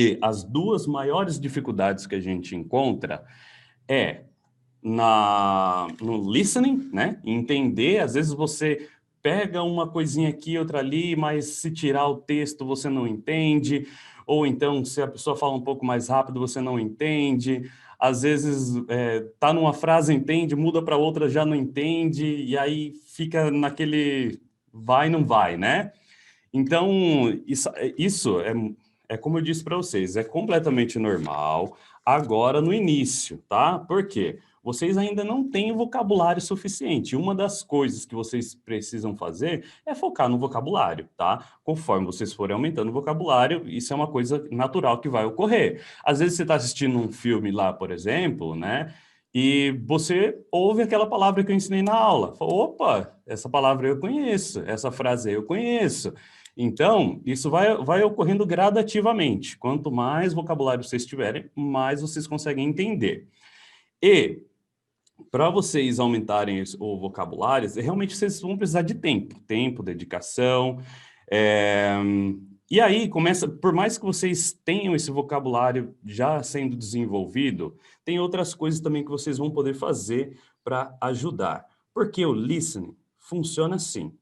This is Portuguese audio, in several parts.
E as duas maiores dificuldades que a gente encontra é no listening, né? Entender, às vezes você pega uma coisinha aqui, outra ali, mas se tirar o texto você não entende, ou então se a pessoa fala um pouco mais rápido você não entende, às vezes tá numa frase, entende, muda para outra, já não entende, e aí fica naquele vai, não vai, né? Então, isso é como eu disse para vocês, é completamente normal agora no início, tá? Por quê? Vocês ainda não têm vocabulário suficiente. Uma das coisas que vocês precisam fazer é focar no vocabulário, tá? Conforme vocês forem aumentando o vocabulário, isso é uma coisa natural que vai ocorrer. Às vezes você está assistindo um filme lá, por exemplo, né? E você ouve aquela palavra que eu ensinei na aula. Fala, opa, essa palavra eu conheço, essa frase eu conheço. Então, isso vai ocorrendo gradativamente. Quanto mais vocabulário vocês tiverem, mais vocês conseguem entender. E, para vocês aumentarem o vocabulário, realmente vocês vão precisar de tempo, dedicação. é, E aí, começa, por mais que vocês tenham esse vocabulário já sendo desenvolvido, tem outras coisas também que vocês vão poder fazer para ajudar. Porque o listening funciona assim.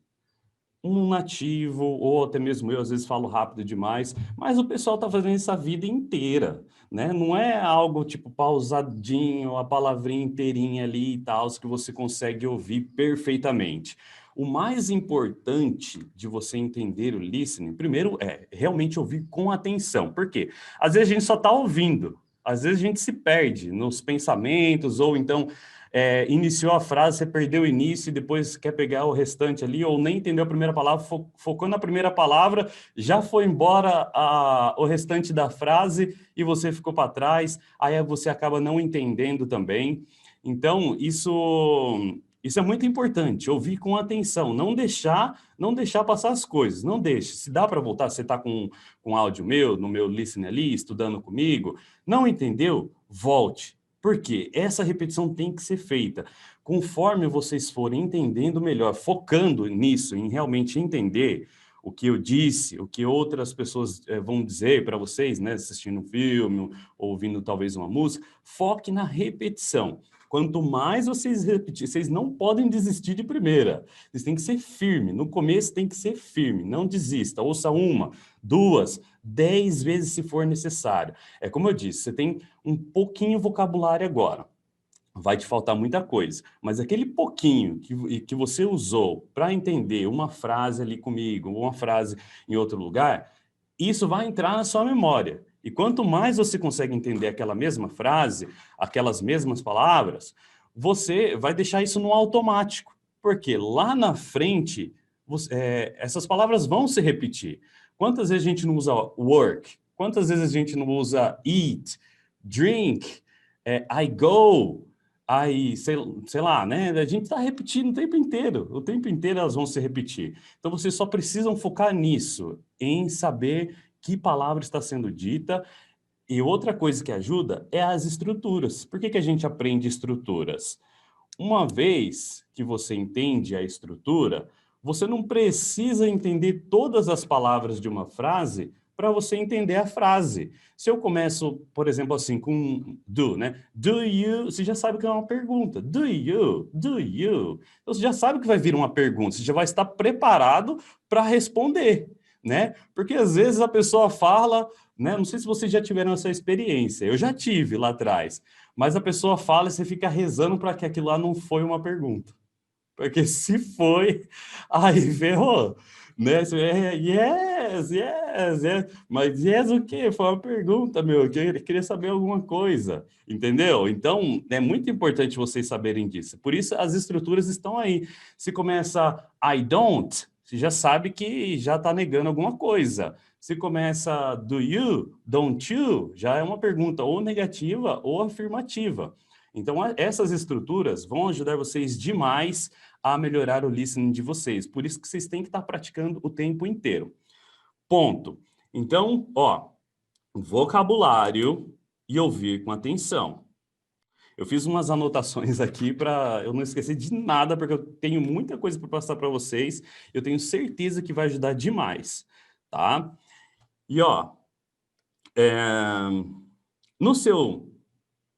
Um nativo, ou até mesmo eu, às vezes falo rápido demais, mas o pessoal está fazendo isso a vida inteira, né? Não é algo tipo pausadinho, a palavrinha inteirinha ali e tal, que você consegue ouvir perfeitamente. O mais importante de você entender o listening, primeiro, é realmente ouvir com atenção. Por quê? Às vezes a gente só está ouvindo, às vezes a gente se perde nos pensamentos, ou então iniciou a frase, você perdeu o início e depois quer pegar o restante ali, ou nem entendeu a primeira palavra, focou na primeira palavra, já foi embora o restante da frase e você ficou para trás, aí você acaba não entendendo também. Então, isso é muito importante, ouvir com atenção, não deixar passar as coisas, não deixe. Se dá para voltar, você está com áudio meu, no meu listening ali, estudando comigo, não entendeu? Volte. Porque essa repetição tem que ser feita. Conforme vocês forem entendendo melhor, focando nisso, em realmente entender o que eu disse, o que outras pessoas vão dizer para vocês, né, assistindo um filme, ouvindo talvez uma música, foque na repetição. Quanto mais vocês repetirem, vocês não podem desistir de primeira. Vocês têm que ser firme. No começo tem que ser firme. Não desista. Ouça uma, duas, 10 vezes se for necessário. É como eu disse, você tem um pouquinho vocabulário agora. Vai te faltar muita coisa, mas aquele pouquinho que você usou para entender uma frase ali comigo, uma frase em outro lugar, isso vai entrar na sua memória. E quanto mais você consegue entender aquela mesma frase, aquelas mesmas palavras, você vai deixar isso no automático. Porque lá na frente, essas palavras vão se repetir. Quantas vezes a gente não usa work? Quantas vezes a gente não usa eat, drink, I go, sei lá, né? A gente está repetindo o tempo inteiro elas vão se repetir. Então, vocês só precisam focar nisso, em saber que palavra está sendo dita. E outra coisa que ajuda é as estruturas. Por que a gente aprende estruturas? Uma vez que você entende a estrutura, você não precisa entender todas as palavras de uma frase para você entender a frase. Se eu começo, por exemplo, assim, com do, né? Do you, você já sabe que é uma pergunta. Do you? Do you? Então, você já sabe que vai vir uma pergunta, você já vai estar preparado para responder, né? Porque às vezes a pessoa fala, né? Não sei se vocês já tiveram essa experiência, eu já tive lá atrás. Mas a pessoa fala e você fica rezando para que aquilo lá não foi uma pergunta. Porque se foi, aí ferrou. Né? Yes, yes, yes. Mas yes o quê? Foi uma pergunta, meu. Eu queria saber alguma coisa. Entendeu? Então, é muito importante vocês saberem disso. Por isso, as estruturas estão aí. Se começa I don't, você já sabe que já está negando alguma coisa. Se começa do you, don't you, já é uma pergunta ou negativa ou afirmativa. Então, essas estruturas vão ajudar vocês demais a melhorar o listening de vocês. Por isso que vocês têm que estar praticando o tempo inteiro. Ponto. Então, ó, vocabulário e ouvir com atenção. Eu fiz umas anotações aqui para eu não esquecer de nada, porque eu tenho muita coisa para passar para vocês. Eu tenho certeza que vai ajudar demais, tá? E ó, No seu...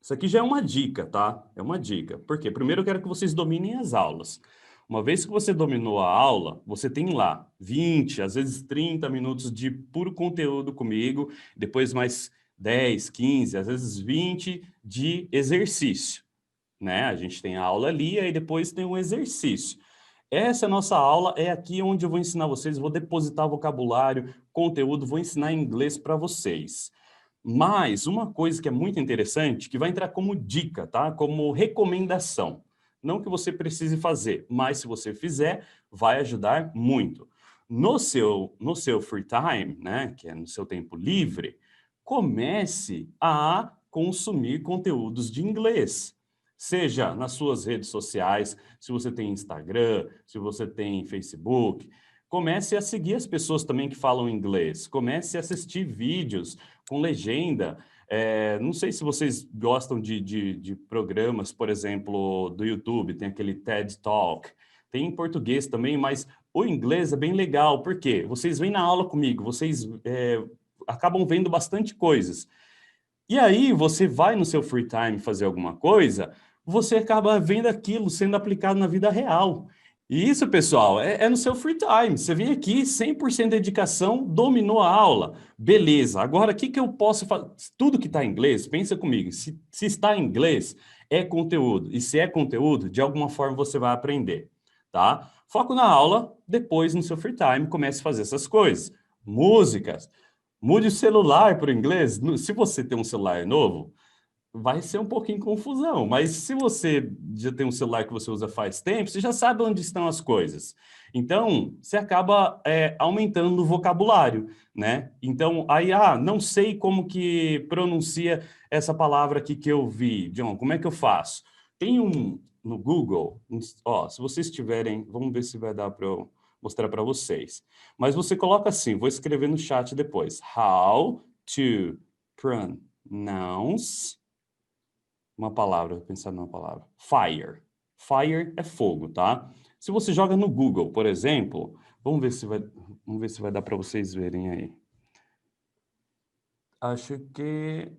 Isso aqui já é uma dica, tá? É uma dica. Por quê? Primeiro eu quero que vocês dominem as aulas. Uma vez que você dominou a aula, você tem lá 20, às vezes 30 minutos de puro conteúdo comigo, depois mais 10, 15, às vezes 20 de exercício, né? A gente tem a aula ali, aí depois tem um exercício. Essa nossa aula é aqui onde eu vou ensinar vocês, vou depositar vocabulário, conteúdo, vou ensinar inglês para vocês. Mas uma coisa que é muito interessante, que vai entrar como dica, tá? Como recomendação. Não que você precise fazer, mas se você fizer, vai ajudar muito. No seu free time, né, que é no seu tempo livre, comece a consumir conteúdos de inglês. Seja nas suas redes sociais, se você tem Instagram, se você tem Facebook, comece a seguir as pessoas também que falam inglês. Comece a assistir vídeos com legenda. Não sei se vocês gostam de programas, por exemplo, do YouTube, tem aquele TED Talk. Tem em português também, mas o inglês é bem legal. Por quê? Vocês vêm na aula comigo, vocês acabam vendo bastante coisas. E aí, você vai no seu free time fazer alguma coisa, você acaba vendo aquilo sendo aplicado na vida real. E isso, pessoal, é no seu free time. Você vem aqui, 100% dedicação, dominou a aula. Beleza, agora o que eu posso fazer? Tudo que está em inglês, pensa comigo, se está em inglês, é conteúdo. E se é conteúdo, de alguma forma você vai aprender, tá? Foco na aula, depois no seu free time, comece a fazer essas coisas. Músicas. Mude o celular para o inglês. Se você tem um celular novo, vai ser um pouquinho confusão. Mas se você já tem um celular que você usa faz tempo, você já sabe onde estão as coisas. Então, você acaba aumentando o vocabulário, né? Então, aí, não sei como que pronuncia essa palavra aqui que eu vi. John, como é que eu faço? Tem no Google, se vocês tiverem, vamos ver se vai dar para eu mostrar para vocês. Mas você coloca assim, vou escrever no chat depois. How to pronounce uma palavra, vou pensar numa palavra. Fire. Fire é fogo, tá? Se você joga no Google, por exemplo, vamos ver se vai dar para vocês verem aí. Acho que...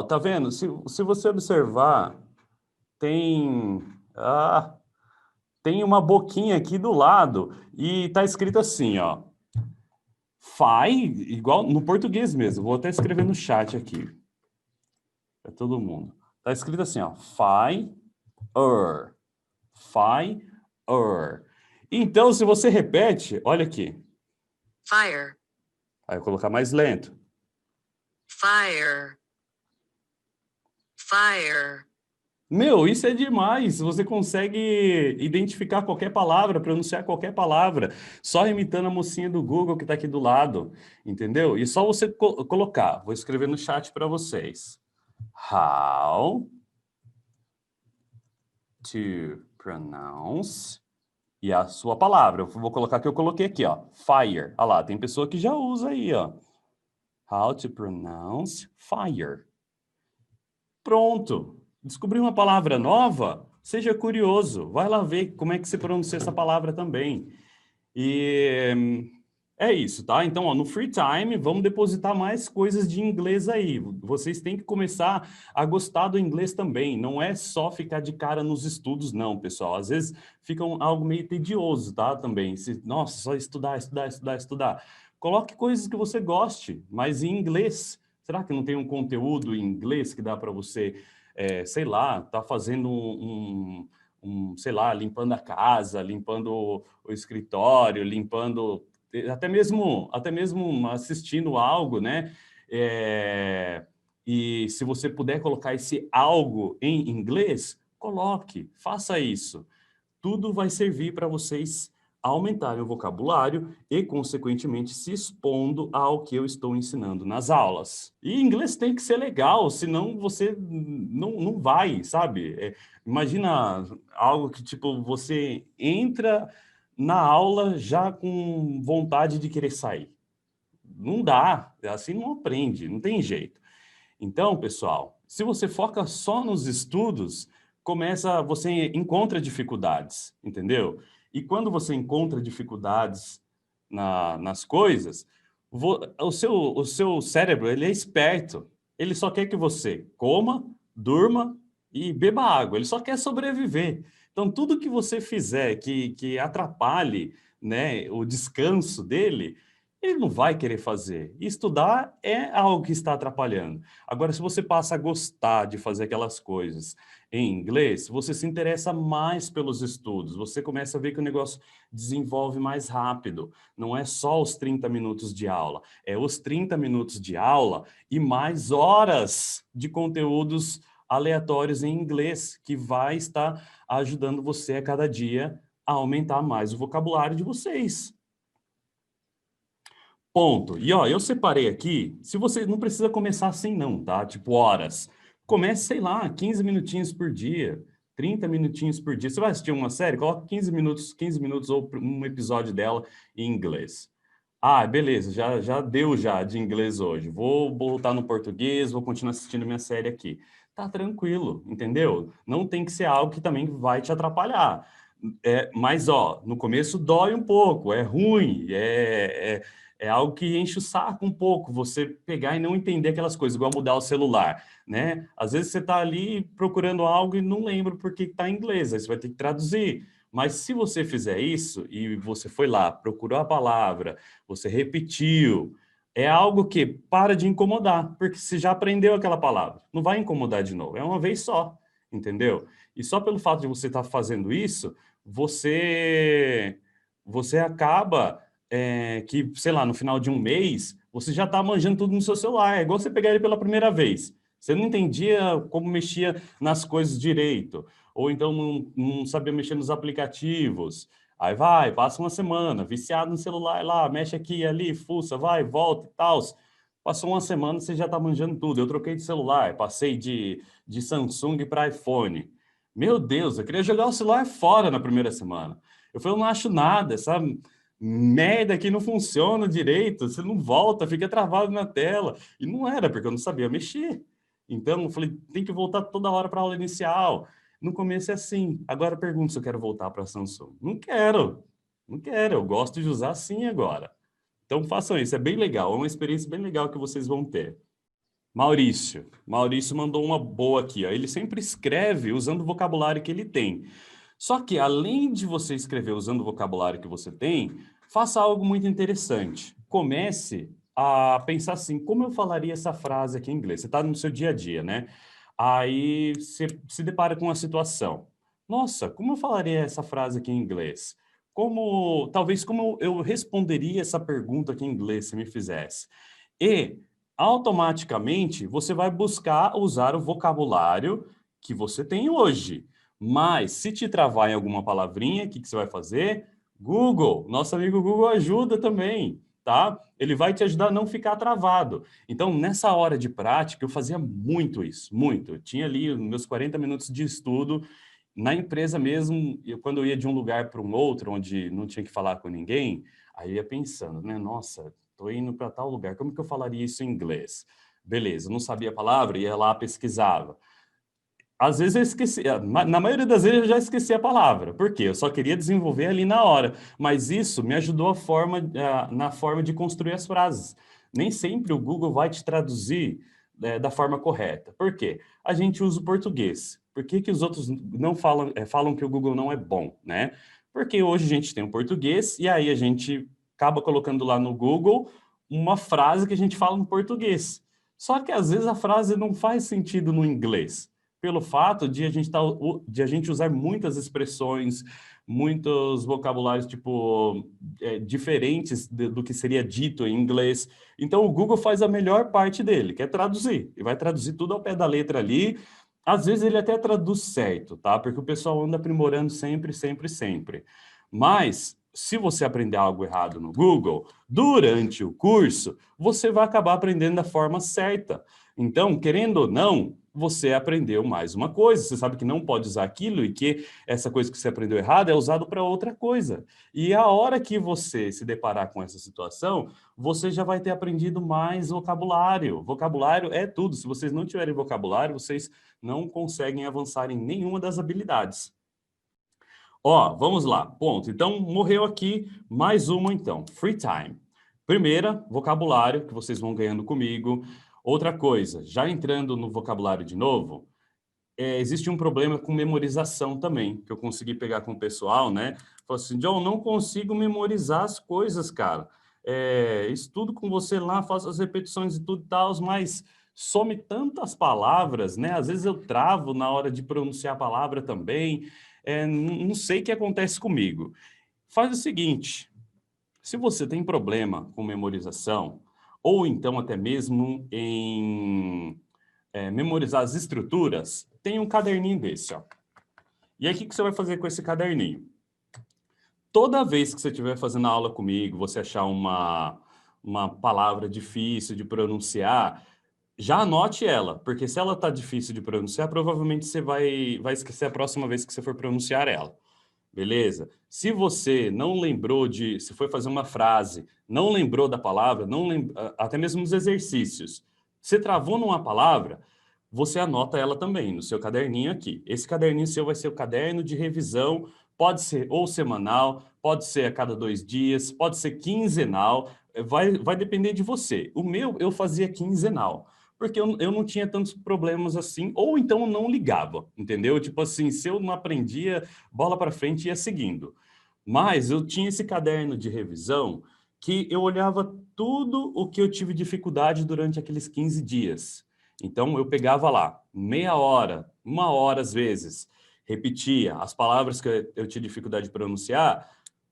tá vendo? Se você observar, tem... tem uma boquinha aqui do lado e tá escrito assim, ó. Igual no português mesmo. Vou até escrever no chat aqui. Para todo mundo. Tá escrito assim, ó. Fire. Fire. Então, se você repete, olha aqui. Fire. Aí eu vou colocar mais lento. Fire. Fire. Meu, isso é demais. Você consegue identificar qualquer palavra, pronunciar qualquer palavra, só imitando a mocinha do Google que está aqui do lado, entendeu? E só você colocar. Vou escrever no chat para vocês. How to pronounce... E a sua palavra. Eu vou colocar que eu coloquei aqui, ó. Fire. Olha lá, tem pessoa que já usa aí, ó. How to pronounce fire. Pronto. Descobriu uma palavra nova? Seja curioso. Vai lá ver como é que se pronuncia essa palavra também. E é isso, tá? Então, no free time, vamos depositar mais coisas de inglês aí. Vocês têm que começar a gostar do inglês também. Não é só ficar de cara nos estudos, não, pessoal. Às vezes fica algo meio tedioso, tá? Também. Nossa, só estudar. Coloque coisas que você goste, mas em inglês. Será que não tem um conteúdo em inglês que dá para você, sei lá, tá fazendo sei lá, limpando a casa, limpando o escritório, limpando, até mesmo assistindo algo, né? E se você puder colocar esse algo em inglês, coloque, faça isso. Tudo vai servir para vocês aumentarem o vocabulário e, consequentemente, se expondo ao que eu estou ensinando nas aulas. E inglês tem que ser legal, senão você não vai, sabe? Imagina algo que, tipo, você entra na aula já com vontade de querer sair. Não dá, assim não aprende, não tem jeito. Então, pessoal, se você foca só nos estudos, você encontra dificuldades, entendeu? E quando você encontra dificuldades nas coisas, O seu cérebro, ele é esperto. Ele só quer que você coma, durma e beba água. Ele só quer sobreviver. Então, tudo que você fizer que atrapalhe, né, o descanso dele, ele não vai querer fazer. E estudar é algo que está atrapalhando. Agora, se você passa a gostar de fazer aquelas coisas em inglês, você se interessa mais pelos estudos. Você começa a ver que o negócio desenvolve mais rápido. Não é só os 30 minutos de aula, é os 30 minutos de aula e mais horas de conteúdos aleatórios em inglês, que vai estar ajudando você a cada dia a aumentar mais o vocabulário de vocês. Ponto. E ó, eu separei aqui, se você não precisa começar assim não, tá? Tipo horas. Comece, sei lá, 15 minutinhos por dia, 30 minutinhos por dia. Você vai assistir uma série, coloca 15 minutos ou um episódio dela em inglês. Ah, beleza, já deu já de inglês hoje. Vou voltar no português, vou continuar assistindo minha série aqui. Tá tranquilo, entendeu? Não tem que ser algo que também vai te atrapalhar. Mas, ó, no começo dói um pouco, é ruim, é algo que enche o saco um pouco, você pegar e não entender aquelas coisas, igual mudar o celular, né? Às vezes você está ali procurando algo e não lembra porque está em inglês, aí você vai ter que traduzir. Mas se você fizer isso e você foi lá, procurou a palavra, você repetiu, é algo que para de incomodar, porque você já aprendeu aquela palavra, não vai incomodar de novo, é uma vez só, entendeu? E só pelo fato de você estar fazendo isso, você você acaba que, sei lá, no final de um mês, você já está manjando tudo no seu celular. É igual você pegar ele pela primeira vez. Você não entendia como mexia nas coisas direito, ou então não sabia mexer nos aplicativos. Aí vai, passa uma semana, viciado no celular lá, mexe aqui e ali, fuça, vai, volta e tal. Passou uma semana, você já está manjando tudo. Eu troquei de celular, passei de Samsung para iPhone. Meu Deus, eu queria jogar o celular fora na primeira semana. Eu falei, eu não acho nada, essa merda aqui não funciona direito, você não volta, fica travado na tela. E não era, porque eu não sabia mexer. Então, eu falei, tem que voltar toda hora para a aula inicial. No começo é assim. Agora pergunto se eu quero voltar para a Samsung. Não quero, não quero, eu gosto de usar assim agora. Então façam isso, é bem legal, é uma experiência bem legal que vocês vão ter. Maurício mandou uma boa aqui, ó. Ele sempre escreve usando o vocabulário que ele tem. Só que além de você escrever usando o vocabulário que você tem, faça algo muito interessante. Comece a pensar assim, como eu falaria essa frase aqui em inglês? Você está no seu dia a dia, né? Aí você se depara com uma situação. Nossa, como eu falaria essa frase aqui em inglês? Talvez como eu responderia essa pergunta aqui em inglês se me fizesse? E automaticamente você vai buscar usar o vocabulário que você tem hoje. Mas se te travar em alguma palavrinha, o que você vai fazer? Google, nosso amigo Google ajuda também, tá? Ele vai te ajudar a não ficar travado. Então, nessa hora de prática, eu fazia muito isso, muito. Eu tinha ali os meus 40 minutos de estudo na empresa mesmo, quando eu ia de um lugar para um outro, onde não tinha que falar com ninguém, aí eu ia pensando, né? Nossa, estou indo para tal lugar, como que eu falaria isso em inglês? Beleza, não sabia a palavra, ia lá, pesquisava. Às vezes eu esqueci, na maioria das vezes eu já esqueci a palavra, porque eu só queria desenvolver ali na hora, mas isso me ajudou na forma de construir as frases. Nem sempre o Google vai te traduzir da forma correta. Por quê? A gente usa o português. Por que que os outros não falam que o Google não é bom, né? Porque hoje a gente tem o português e aí a gente acaba colocando lá no Google uma frase que a gente fala no português. Só que às vezes a frase não faz sentido no inglês pelo fato de a gente usar muitas expressões, muitos vocabulários tipo diferentes do que seria dito em inglês. Então o Google faz a melhor parte dele, que é traduzir. E vai traduzir tudo ao pé da letra ali. Às vezes ele até traduz certo, tá? Porque o pessoal anda aprimorando sempre, sempre, sempre. Mas se você aprender algo errado no Google, durante o curso, você vai acabar aprendendo da forma certa. Então, querendo ou não, você aprendeu mais uma coisa. Você sabe que não pode usar aquilo e que essa coisa que você aprendeu errado é usado para outra coisa. E a hora que você se deparar com essa situação, você já vai ter aprendido mais vocabulário. Vocabulário é tudo. Se vocês não tiverem vocabulário, vocês não conseguem avançar em nenhuma das habilidades. Ó, vamos lá. Ponto. Então, morreu aqui mais uma, então. Free time. Primeira, vocabulário, que vocês vão ganhando comigo. Outra coisa, já entrando no vocabulário de novo, existe um problema com memorização também, que eu consegui pegar com o pessoal, né? Falei assim, John, não consigo memorizar as coisas, cara. Estudo com você lá, faço as repetições e tudo e tal, mas some tantas palavras, né? Às vezes eu travo na hora de pronunciar a palavra também. Não sei o que acontece comigo. Faz o seguinte, se você tem problema com memorização, ou então até mesmo em memorizar as estruturas, tem um caderninho desse, ó. E aí, o que que você vai fazer com esse caderninho? Toda vez que você estiver fazendo aula comigo, você achar uma palavra difícil de pronunciar, já anote ela, porque se ela está difícil de pronunciar, provavelmente você vai esquecer a próxima vez que você for pronunciar ela. Beleza? Se você não lembrou se foi fazer uma frase, não lembrou da palavra, até mesmo nos exercícios, você travou numa palavra, você anota ela também no seu caderninho aqui. Esse caderninho seu vai ser o caderno de revisão, pode ser ou semanal, pode ser a cada 2 dias, pode ser quinzenal, vai depender de você. O meu, eu fazia quinzenal porque eu não tinha tantos problemas assim, ou então eu não ligava, entendeu? Tipo assim, se eu não aprendia, bola para frente e ia seguindo. Mas eu tinha esse caderno de revisão que eu olhava tudo o que eu tive dificuldade durante aqueles 15 dias. Então eu pegava lá, meia hora, 1 hora às vezes, repetia as palavras que eu tinha dificuldade de pronunciar,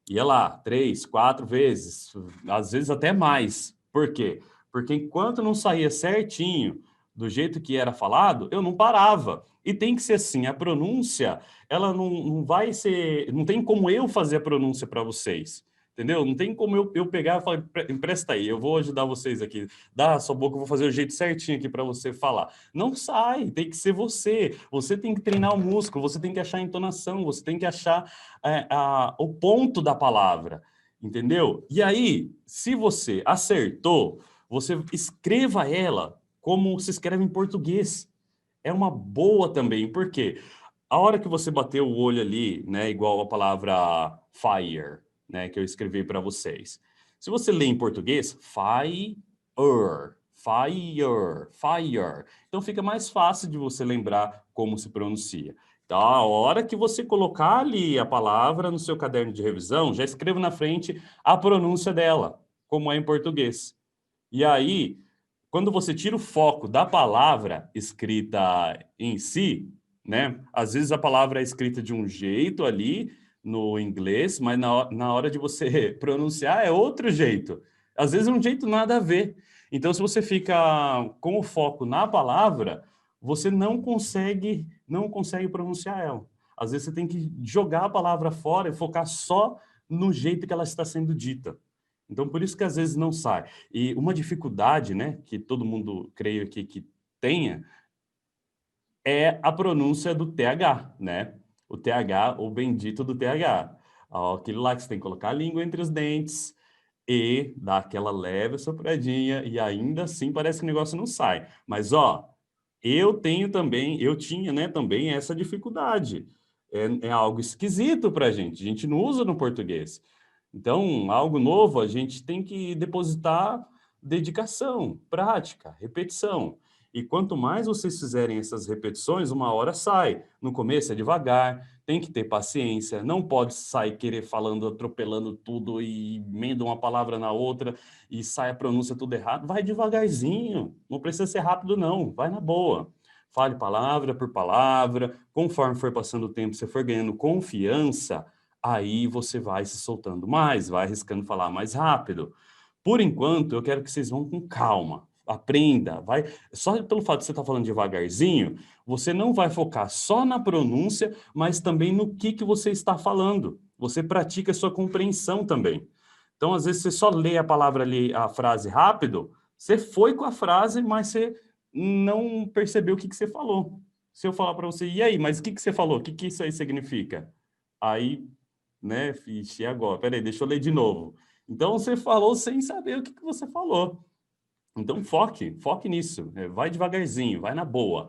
ia lá 3, 4 vezes, às vezes até mais. Por quê? Porque enquanto não saía certinho do jeito que era falado, eu não parava. E tem que ser assim, a pronúncia, ela não vai ser, não tem como eu fazer a pronúncia para vocês, entendeu? Não tem como eu pegar e falar, empresta aí, eu vou ajudar vocês aqui, dá a sua boca, eu vou fazer o jeito certinho aqui para você falar. Não sai, tem que ser você tem que treinar o músculo, você tem que achar a entonação, você tem que achar o ponto da palavra, entendeu? E aí, se você acertou, você escreva ela como se escreve em português. É uma boa também, porque a hora que você bater o olho ali, né, igual a palavra fire, né, que eu escrevi para vocês. Se você lê em português, fire, fire, fire. Então fica mais fácil de você lembrar como se pronuncia. Então, a hora que você colocar ali a palavra no seu caderno de revisão, já escreva na frente a pronúncia dela, como é em português. E aí, quando você tira o foco da palavra escrita em si, né? Às vezes a palavra é escrita de um jeito ali no inglês, mas na hora de você pronunciar é outro jeito. Às vezes é um jeito nada a ver. Então, se você fica com o foco na palavra, você não consegue pronunciar ela. Às vezes você tem que jogar a palavra fora e focar só no jeito que ela está sendo dita. Então, por isso que às vezes não sai. E uma dificuldade, né, que todo mundo, creio que tenha, é a pronúncia do TH, né? O TH, o bendito do TH. Ó, aquele lá que você tem que colocar a língua entre os dentes e dar aquela leve sopradinha e ainda assim parece que o negócio não sai. Mas, ó, eu tinha, né, também essa dificuldade. É algo esquisito para a gente não usa no português. Então, algo novo, a gente tem que depositar dedicação, prática, repetição. E quanto mais vocês fizerem essas repetições, 1 hora sai. No começo é devagar, tem que ter paciência, não pode sair querer falando, atropelando tudo e emenda uma palavra na outra e sai a pronúncia tudo errado. Vai devagarzinho, não precisa ser rápido não, vai na boa. Fale palavra por palavra, conforme for passando o tempo, você for ganhando confiança, aí você vai se soltando mais, vai arriscando falar mais rápido. Por enquanto, eu quero que vocês vão com calma. Aprenda, vai. Só pelo fato de você estar falando devagarzinho, você não vai focar só na pronúncia, mas também no que você está falando. Você pratica a sua compreensão também. Então, às vezes, você só lê a palavra ali, a frase rápido, você foi com a frase, mas você não percebeu o que você falou. Se eu falar para você, e aí, mas o que você falou? O que isso aí significa? Aí, né, fixe, e agora? Peraí, deixa eu ler de novo. Então, você falou sem saber o que você falou. Então, foque nisso, vai devagarzinho, vai na boa.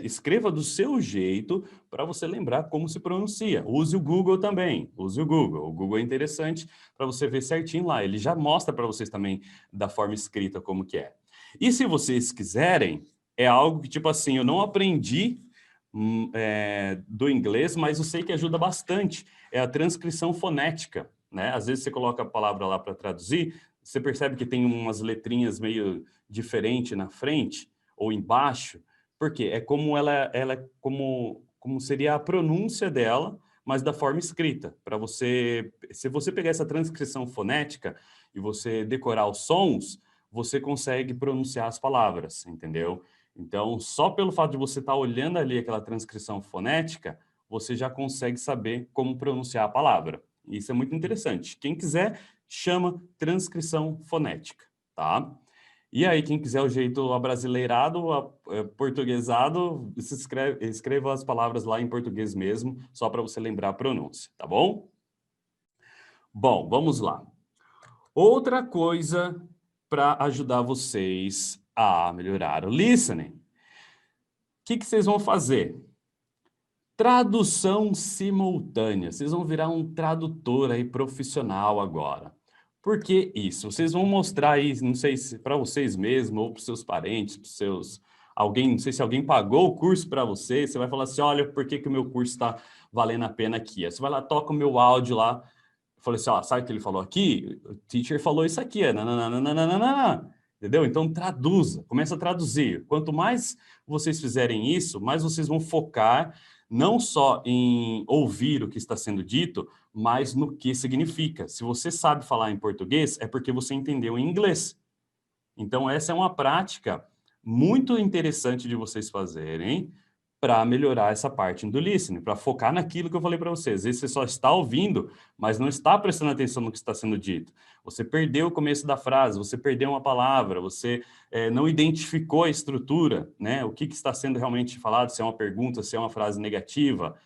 Escreva do seu jeito para você lembrar como se pronuncia. Use o Google também, use o Google. O Google é interessante para você ver certinho lá. Ele já mostra para vocês também da forma escrita como que é. E se vocês quiserem, é algo que, tipo assim, eu não aprendi do inglês, mas eu sei que ajuda bastante. É a transcrição fonética, né? Às vezes você coloca a palavra lá para traduzir, você percebe que tem umas letrinhas meio diferente na frente ou embaixo, porque é como ela é como seria a pronúncia dela, mas da forma escrita. Para você, se você pegar essa transcrição fonética e você decorar os sons, você consegue pronunciar as palavras, entendeu? Então, só pelo fato de você estar olhando ali aquela transcrição fonética, você já consegue saber como pronunciar a palavra. Isso é muito interessante. Quem quiser, chama transcrição fonética, tá? E aí, quem quiser o jeito abrasileirado, portuguesado, escreva as palavras lá em português mesmo, só para você lembrar a pronúncia, tá bom? Bom, vamos lá. Outra coisa para ajudar vocês a melhorar o listening. O que vocês vão fazer? Tradução simultânea. Vocês vão virar um tradutor aí profissional agora. Por que isso? Vocês vão mostrar aí, não sei se para vocês mesmos ou para os seus parentes, para seus alguém, não sei se alguém pagou o curso para você, você vai falar assim, olha, por que que o meu curso está valendo a pena aqui? Aí você vai lá, toca o meu áudio lá, falei assim, ó, sabe o que ele falou aqui? O teacher falou isso aqui, nananana, entendeu? Então traduza, começa a traduzir. Quanto mais vocês fizerem isso, mais vocês vão focar não só em ouvir o que está sendo dito, mas no que significa. Se você sabe falar em português, é porque você entendeu em inglês. Então, essa é uma prática muito interessante de vocês fazerem para melhorar essa parte do listening, para focar naquilo que eu falei para vocês. Às vezes você só está ouvindo, mas não está prestando atenção no que está sendo dito. Você perdeu o começo da frase, você perdeu uma palavra, você não identificou a estrutura, né? O que está sendo realmente falado, se é uma pergunta, se é uma frase negativa.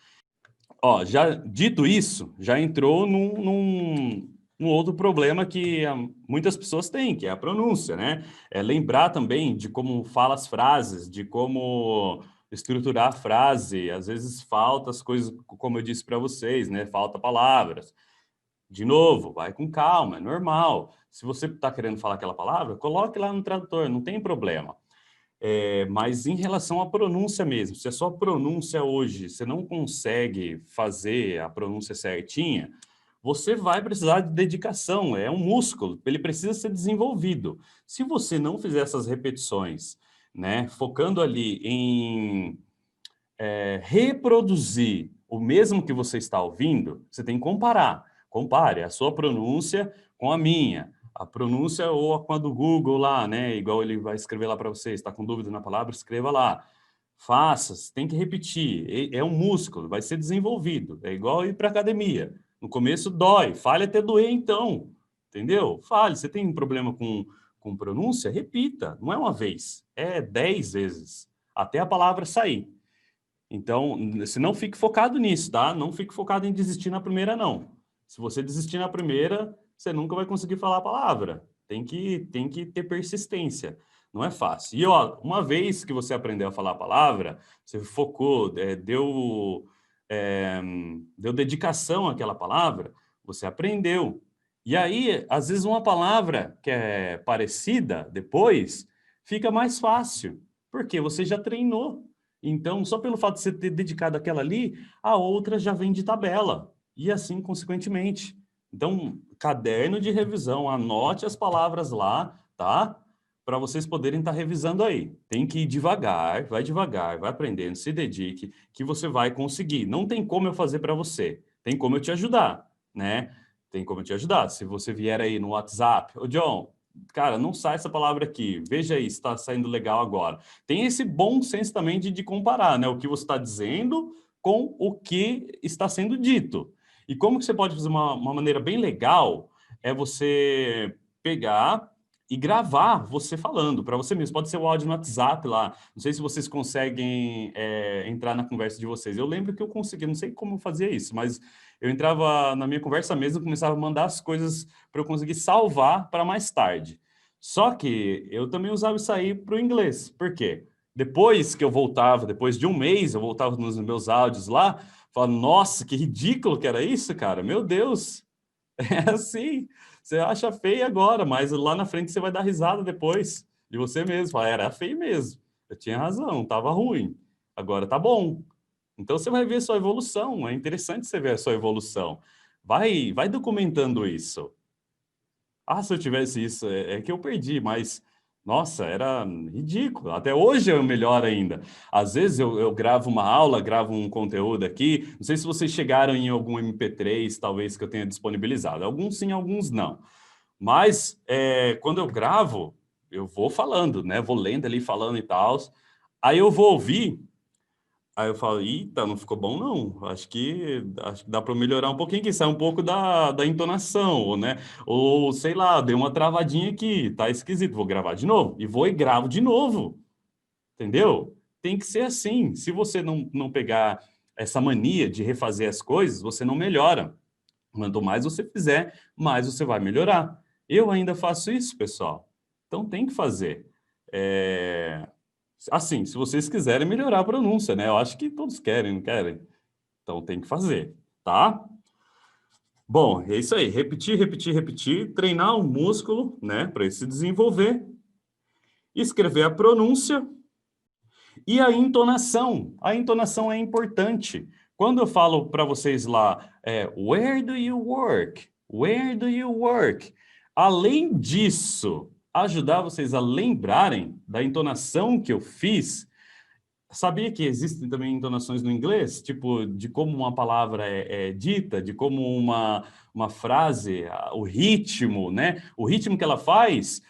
Ó, já dito isso, já entrou num outro problema que muitas pessoas têm, que é a pronúncia, né? É lembrar também de como fala as frases, de como estruturar a frase. Às vezes falta as coisas, como eu disse para vocês, né? Falta palavras. De novo, vai com calma, é normal. Se você está querendo falar aquela palavra, coloque lá no tradutor, não tem problema. Mas em relação à pronúncia mesmo, se a sua pronúncia hoje, você não consegue fazer a pronúncia certinha, você vai precisar de dedicação, é um músculo, ele precisa ser desenvolvido. Se você não fizer essas repetições, né, focando ali em reproduzir o mesmo que você está ouvindo, você tem que comparar. Compare a sua pronúncia com a minha. A pronúncia ou com a do Google lá, né? Igual ele vai escrever lá para você. Está com dúvida na palavra? Escreva lá. Faça, você tem que repetir. É um músculo, vai ser desenvolvido. É igual ir para academia. No começo dói, fale até doer então. Entendeu? Fale. Você tem um problema com pronúncia? Repita. Não é uma vez, é 10 vezes. Até a palavra sair. Então, se não fique focado nisso, tá? Não fique focado em desistir na primeira, não. Se você desistir na primeira, você nunca vai conseguir falar a palavra. Tem que ter persistência. Não é fácil. E, ó, uma vez que você aprendeu a falar a palavra, você focou, é, deu dedicação àquela palavra, você aprendeu. E aí, às vezes, uma palavra que é parecida, depois, fica mais fácil, porque você já treinou. Então, só pelo fato de você ter dedicado aquela ali, a outra já vem de tabela. E assim, consequentemente. Então, caderno de revisão, anote as palavras lá, tá? Para vocês poderem estar revisando aí. Tem que ir devagar, vai aprendendo, se dedique, que você vai conseguir. Não tem como eu fazer para você, tem como eu te ajudar, né? Tem como eu te ajudar. Se você vier aí no WhatsApp, ô John, cara, não sai essa palavra aqui, veja aí se está saindo legal agora. Tem esse bom senso também de comparar, né? O que você está dizendo com o que está sendo dito. E como que você pode fazer uma maneira bem legal é você pegar e gravar você falando para você mesmo. Pode ser o áudio no WhatsApp lá. Não sei se vocês conseguem entrar na conversa de vocês. Eu lembro que eu consegui, não sei como eu fazia isso, mas eu entrava na minha conversa mesmo, começava a mandar as coisas para eu conseguir salvar para mais tarde. Só que eu também usava isso aí para o inglês. Por quê? Depois que eu voltava, depois de um mês, eu voltava nos meus áudios lá, falava, nossa, que ridículo que era isso, cara. Meu Deus. É assim. Você acha feio agora, mas lá na frente você vai dar risada depois de você mesmo. Fala, era feio mesmo. Eu tinha razão, tava ruim. Agora tá bom. Então você vai ver a sua evolução. É interessante você ver a sua evolução. Vai documentando isso. Ah, se eu tivesse isso, é que eu perdi, mas nossa, era ridículo. Até hoje é melhor ainda. Às vezes eu gravo uma aula, gravo um conteúdo aqui. Não sei se vocês chegaram em algum MP3, talvez que eu tenha disponibilizado. Alguns sim, alguns não. Mas quando eu gravo, eu vou falando, né? Vou lendo ali, falando e tal. Aí eu vou ouvir. Aí eu falo, eita, não ficou bom não. Acho que dá para melhorar um pouquinho, que sai um pouco da entonação, ou, né? Ou sei lá, deu uma travadinha aqui, tá esquisito, vou gravar de novo. E vou e gravo de novo, entendeu? Tem que ser assim. Se você não pegar essa mania de refazer as coisas, você não melhora. Quanto mais você fizer, mais você vai melhorar. Eu ainda faço isso, pessoal. Então tem que fazer. É, Assim, se vocês quiserem melhorar a pronúncia, né? Eu acho que todos querem, não querem? Então tem que fazer, tá? Bom, é isso aí. Repetir, repetir, repetir. Treinar o músculo, né? Para ele se desenvolver. Escrever a pronúncia e a entonação. A entonação é importante. Quando eu falo para vocês lá, where do you work? Where do you work? Além disso, ajudar vocês a lembrarem da entonação que eu fiz. Sabia que existem também entonações no inglês? Tipo, de como uma palavra é dita, de como uma frase, o ritmo, né? O ritmo que ela faz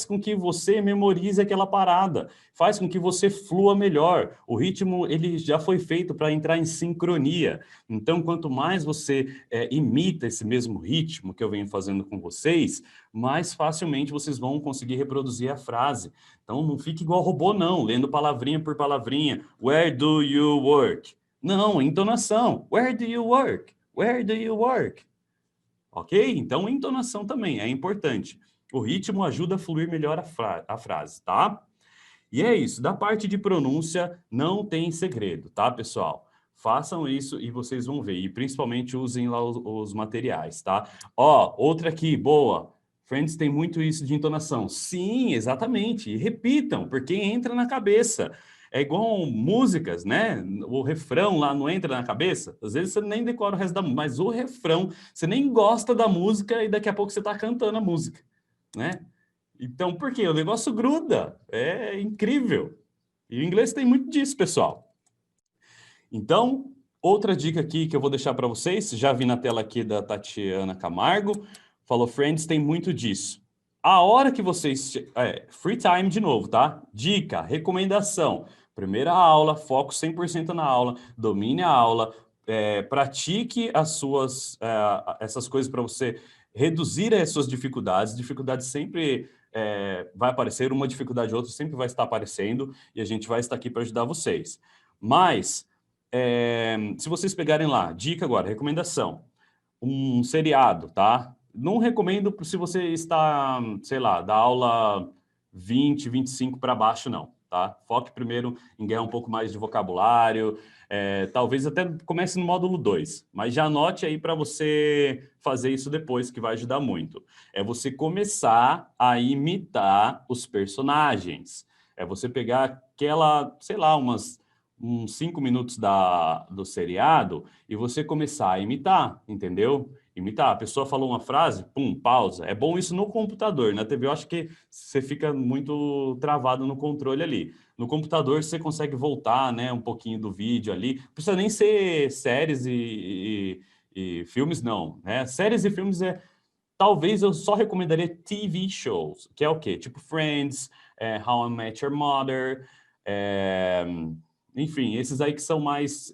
com que você memorize aquela parada, faz com que você flua melhor. O ritmo, ele já foi feito para entrar em sincronia. Então, quanto mais você imita esse mesmo ritmo que eu venho fazendo com vocês, mais facilmente vocês vão conseguir reproduzir a frase. Então não fique igual robô, não, lendo palavrinha por palavrinha. Where do you work? Não, entonação. Where do you work? Where do you work? Ok? Então, entonação também é importante. O ritmo ajuda a fluir melhor a frase, tá? E é isso. Da parte de pronúncia, não tem segredo, tá, pessoal? Façam isso e vocês vão ver. E principalmente usem lá os materiais, tá? Ó, outra aqui, boa. Friends tem muito isso de entonação. Sim, exatamente. E repitam, porque entra na cabeça. É igual músicas, né? O refrão lá não entra na cabeça. Às vezes você nem decora o resto da música, mas o refrão, você nem gosta da música e daqui a pouco você tá cantando a música, né? Então, por quê? O negócio gruda. É incrível. E o inglês tem muito disso, pessoal. Então, outra dica aqui que eu vou deixar para vocês, já vi na tela aqui da Tatiana Camargo, falou Friends tem muito disso. A hora que vocês... free time de novo, tá? Dica, recomendação. Primeira aula, foco 100% na aula, domine a aula, pratique essas coisas para você reduzir as suas dificuldades. Dificuldades sempre vai aparecer, uma dificuldade ou outra sempre vai estar aparecendo e a gente vai estar aqui para ajudar vocês. Mas, se vocês pegarem lá, dica agora, recomendação, um seriado, tá? Não recomendo se você está, sei lá, da aula 20, 25 para baixo, não, tá? Foque primeiro em ganhar um pouco mais de vocabulário, talvez até comece no módulo 2, mas já anote aí para você fazer isso depois, que vai ajudar muito. É você começar a imitar os personagens. É você pegar aquela, sei lá, uns 5 minutos do seriado e você começar a imitar, entendeu? Imitar. A pessoa falou uma frase, pum, pausa. É bom isso no computador. Na TV eu acho que você fica muito travado no controle ali. No computador você consegue voltar, né, um pouquinho do vídeo ali. Não precisa nem ser séries e filmes, não, né? Séries e filmes talvez eu só recomendaria TV shows, que é o quê? Tipo Friends, How I Met Your Mother, é, enfim, esses aí que são mais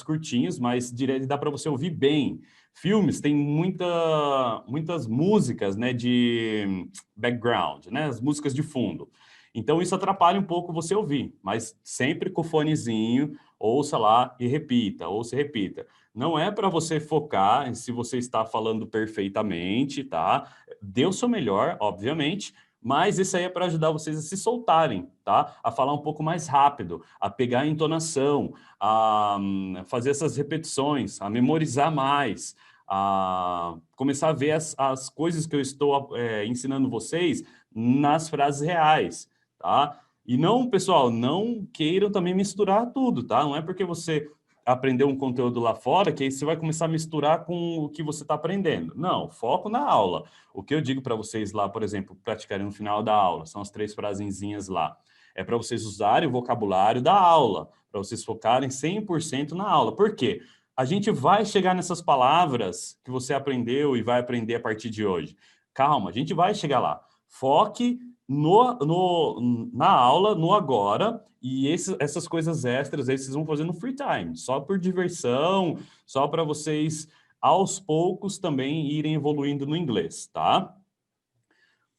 curtinhos, mas direto dá para você ouvir bem. Filmes tem muitas músicas, né, de background, né, as músicas de fundo. Então isso atrapalha um pouco você ouvir, mas sempre com o fonezinho, ouça lá e repita, ouça e repita. Não é para você focar em se você está falando perfeitamente, tá? Dê o seu melhor, obviamente, Mas isso aí é para ajudar vocês a se soltarem, tá? A falar um pouco mais rápido, a pegar a entonação, a fazer essas repetições, a memorizar mais, a começar a ver as coisas que eu estou ensinando vocês nas frases reais, tá? E não, pessoal, não queiram também misturar tudo, tá? Não é porque você aprender um conteúdo lá fora que aí você vai começar a misturar com o que você está aprendendo. Não, foco na aula. O que eu digo para vocês lá, por exemplo, praticarem no final da aula, são as 3 frasezinhas lá. É para vocês usarem o vocabulário da aula, para vocês focarem 100% na aula. Por quê? A gente vai chegar nessas palavras que você aprendeu e vai aprender a partir de hoje. Calma, a gente vai chegar lá. Foque na aula, no agora, e essas coisas extras aí vocês vão fazer no free time, só por diversão, só para vocês, aos poucos, também irem evoluindo no inglês, tá?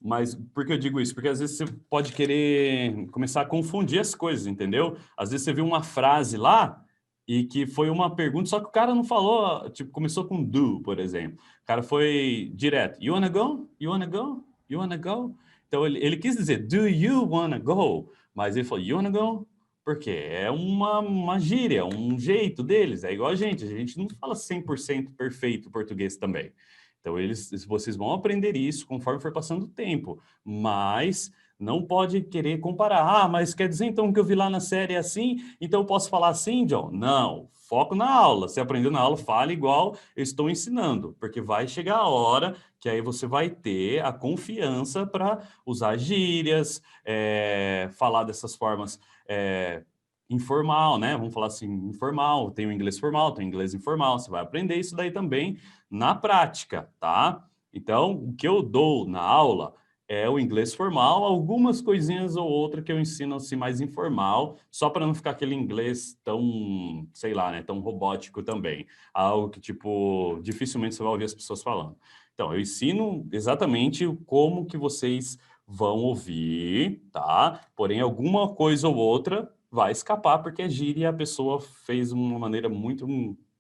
Mas por que eu digo isso? Porque às vezes você pode querer começar a confundir as coisas, entendeu? Às vezes você viu uma frase lá e que foi uma pergunta, só que o cara não falou, tipo, começou com do, por exemplo. O cara foi direto. You wanna go? You wanna go? You wanna go? Então ele quis dizer, do you wanna go? Mas ele falou, you wanna go? Por quê? É uma gíria, um jeito deles. É igual a gente não fala 100% perfeito português também. Então, vocês vão aprender isso conforme for passando o tempo, mas não pode querer comparar. Ah, mas quer dizer então que eu vi lá na série assim, então eu posso falar assim, John? Não, foco na aula. Se aprendeu na aula, fale igual eu estou ensinando, porque vai chegar a hora que aí você vai ter a confiança para usar gírias, falar dessas formas informal, né? Vamos falar assim, informal. Tem o inglês formal, tem o inglês informal. Você vai aprender isso daí também na prática, tá? Então, o que eu dou na aula é o inglês formal, algumas coisinhas ou outra que eu ensino assim mais informal, só para não ficar aquele inglês tão, sei lá, né, tão robótico também. Algo que, tipo, dificilmente você vai ouvir as pessoas falando. Então, eu ensino exatamente como que vocês vão ouvir, tá? Porém, alguma coisa ou outra vai escapar, porque é gíria e a pessoa fez de uma maneira muito,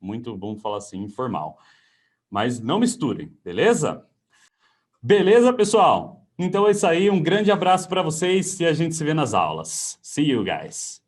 muito, vamos falar assim, informal. Mas não misturem, beleza? Beleza, pessoal? Então é isso aí, um grande abraço para vocês e a gente se vê nas aulas. See you guys!